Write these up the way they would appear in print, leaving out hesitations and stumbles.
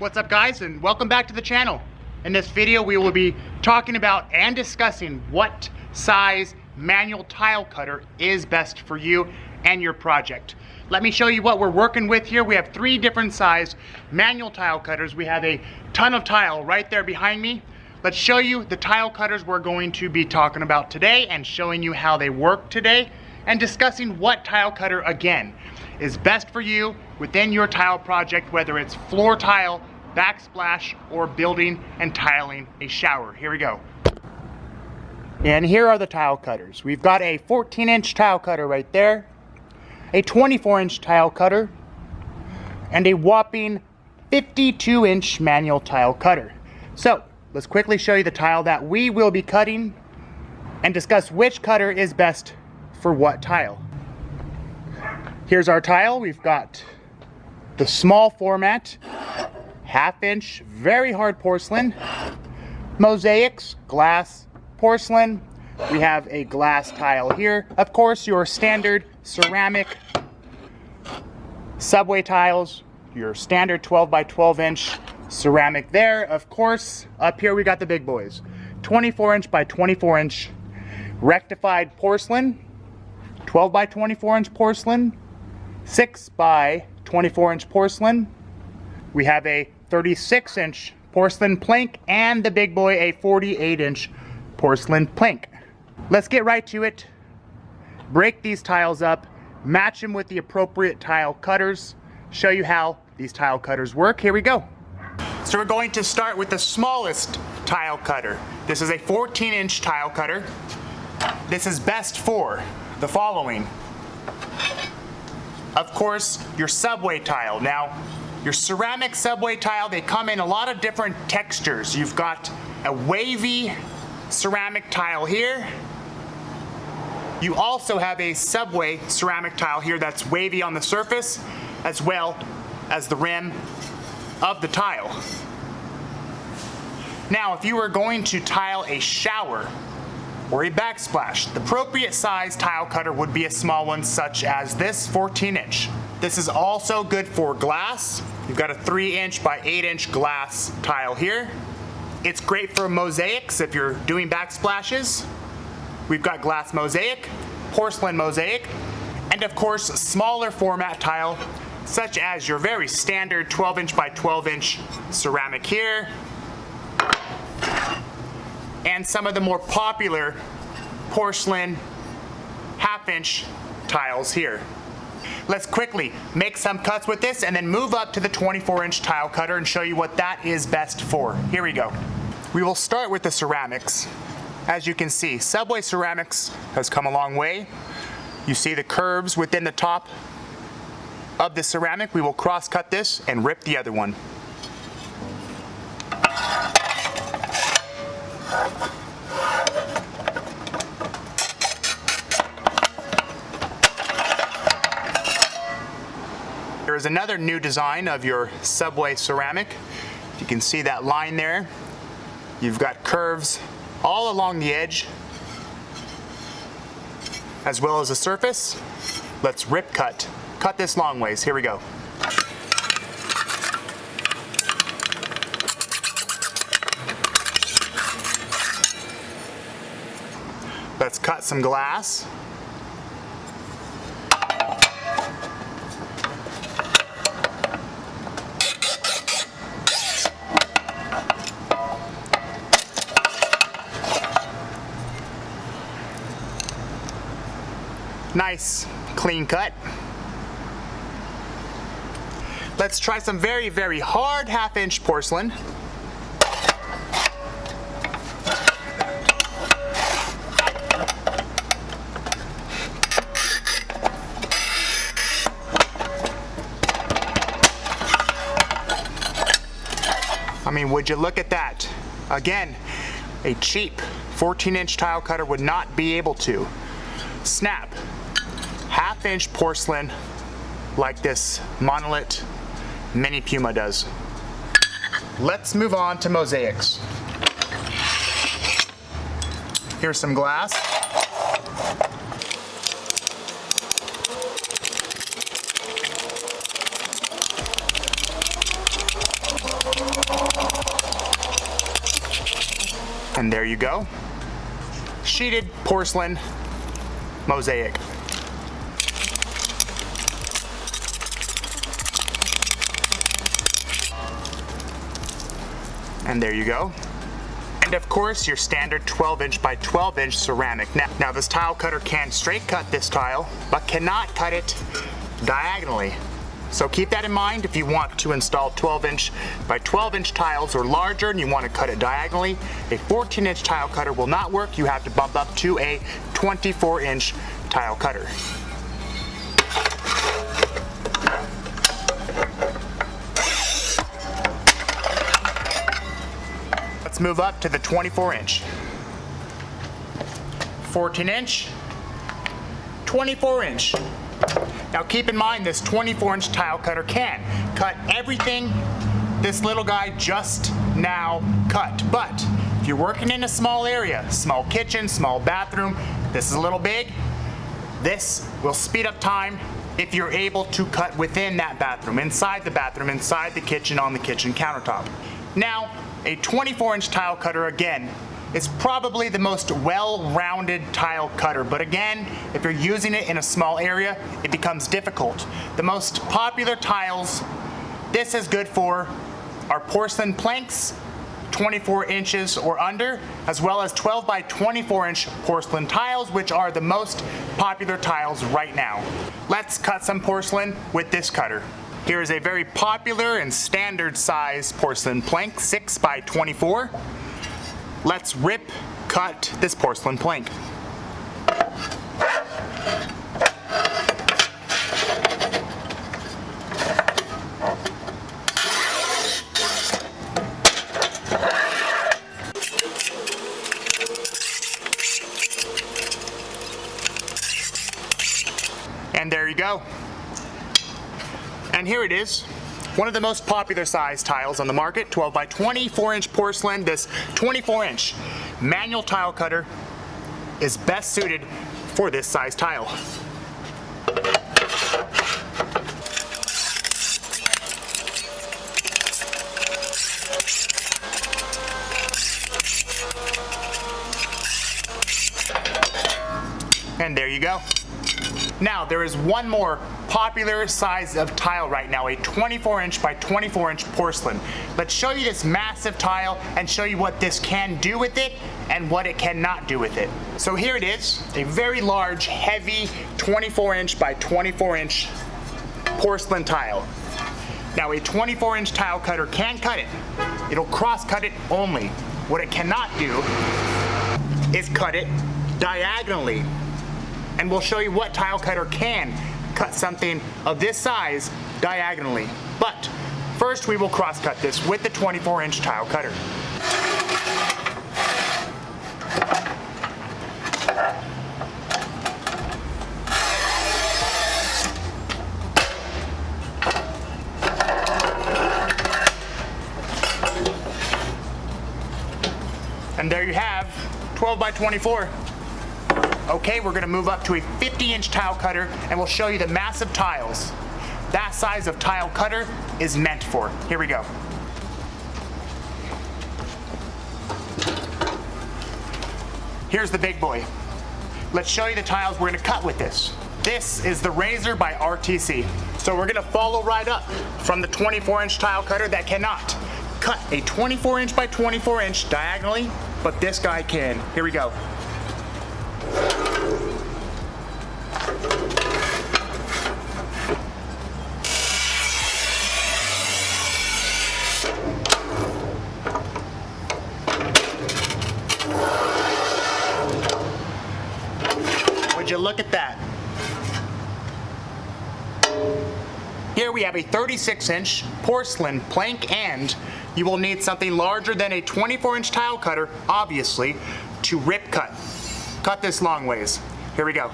What's up guys, and welcome back to the channel. In this video we will be talking about and discussing what size manual tile cutter is best for you and your project. Let me show you what we're working with here. We have 3 different size manual tile cutters. We have a ton of tile right there behind me. Let's show you the tile cutters we're going to be talking about today and showing you how they work today and discussing what tile cutter again is best for you within your tile project, whether it's floor tile, backsplash, or building and tiling a shower. Here we go. And here are the tile cutters. We've got a 14-inch tile cutter right there, a 24-inch tile cutter, and a whopping 52-inch manual tile cutter. So let's quickly show you the tile that we will be cutting and discuss which cutter is best for what tile. Here's our tile. We've got the small format, 1/2 inch, very hard porcelain, mosaics, glass, porcelain. We have a glass tile here. Of course, your standard ceramic subway tiles, your standard 12 by 12 inch ceramic there. Of course, up here we got the big boys. 24 inch by 24 inch rectified porcelain, 12 by 24 inch porcelain, 6 by 24 inch porcelain. We have a 36 inch porcelain plank, and the big boy, a 48 inch porcelain plank. Let's get right to it. Break these tiles up, match them with the appropriate tile cutters, show you how these tile cutters work. Here we go. So we're going to start with the smallest tile cutter. This is a 14-inch tile cutter. This is best for the following. Of course, your subway tile. Now, your ceramic subway tile, they come in a lot of different textures. You've got a wavy ceramic tile here. You also have a subway ceramic tile here that's wavy on the surface, as well as the rim of the tile. Now, if you were going to tile a shower or a backsplash, the appropriate size tile cutter would be a small one, such as this 14-inch. This is also good for glass. You've got a 3-inch by 8-inch glass tile here. It's great for mosaics if you're doing backsplashes. We've got glass mosaic, porcelain mosaic, and of course smaller format tile, such as your very standard 12-inch by 12-inch ceramic here, and some of the more popular porcelain 1/2 inch tiles here. Let's quickly make some cuts with this and then move up to the 24-inch tile cutter and show you what that is best for. Here we go. We will start with the ceramics. As you can see, subway ceramics has come a long way. You see the curves within the top of the ceramic. We will cross cut this and rip the other one. There is another new design of your subway ceramic. You can see that line there. You've got curves all along the edge, as well as the surface. Let's rip cut. Cut this long ways. Here we go. Let's cut some glass. Nice, clean cut. Let's try some very, very hard 1/2 inch porcelain. I mean, would you look at that? Again, a cheap 14-inch tile cutter would not be able to snap 1/2 inch porcelain like this Monolith Mini Puma does. Let's move on to mosaics. Here's some glass. And there you go. Sheeted porcelain mosaic. And there you go. And of course, your standard 12-inch by 12-inch ceramic. Now this tile cutter can straight cut this tile, but cannot cut it diagonally. So keep that in mind if you want to install 12-inch by 12-inch tiles or larger and you want to cut it diagonally. A 14-inch tile cutter will not work. You have to bump up to a 24-inch tile cutter. Let's move up to the 24-inch. 14-inch, 24-inch. Now keep in mind this 24-inch tile cutter can cut everything this little guy just now cut. But if you're working in a small area, small kitchen, small bathroom, this is a little big, this will speed up time if you're able to cut within that bathroom, inside the kitchen, on the kitchen countertop. Now, a 24-inch tile cutter, again, is probably the most well-rounded tile cutter, but again, if you're using it in a small area, it becomes difficult. The most popular tiles this is good for are porcelain planks, 24 inches or under, as well as 12 by 24-inch porcelain tiles, which are the most popular tiles right now. Let's cut some porcelain with this cutter. Here is a very popular and standard size porcelain plank, 6 by 24. Let's rip cut this porcelain plank. And there you go. And here it is, one of the most popular size tiles on the market, 12 by 24-inch porcelain. This 24-inch manual tile cutter is best suited for this size tile. And there you go. Now, there is one more popular size of tile right now, a 24-inch by 24-inch porcelain. Let's show you this massive tile and show you what this can do with it and what it cannot do with it. So here it is, a very large, heavy 24-inch by 24-inch porcelain tile. Now, a 24-inch tile cutter can cut it. It'll cross-cut it only. What it cannot do is cut it diagonally. And we'll show you what tile cutter can cut something of this size diagonally. But first we will cross cut this with the 24-inch tile cutter. And there you have 12 by 24. Okay, we're gonna move up to a 50-inch tile cutter and we'll show you the massive tiles that size of tile cutter is meant for. Here we go. Here's the big boy. Let's show you the tiles we're gonna cut with this. This is the Razor by RTC. So we're gonna follow right up from the 24-inch tile cutter that cannot cut a 24-inch by 24-inch diagonally, but this guy can. Here we go. Would you look at that? Here we have a 36-inch porcelain plank, and you will need something larger than a 24-inch tile cutter, obviously, to rip cut. Cut this long ways. Here we go.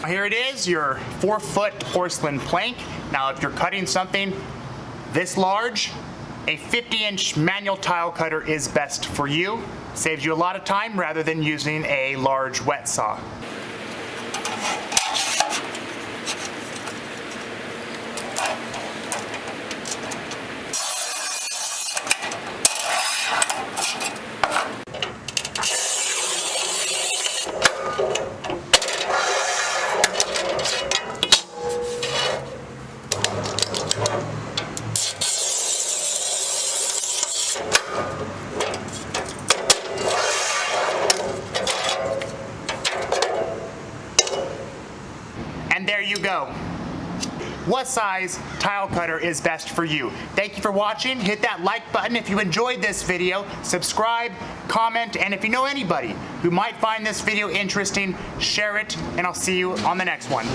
Here it is, your 4-foot porcelain plank. Now if you're cutting something this large, a 50-inch manual tile cutter is best for you. Saves you a lot of time rather than using a large wet saw. And there you go. What size tile cutter is best for you? Thank you for watching. Hit that like button if you enjoyed this video. Subscribe, comment, and if you know anybody who might find this video interesting, share it, and I'll see you on the next one.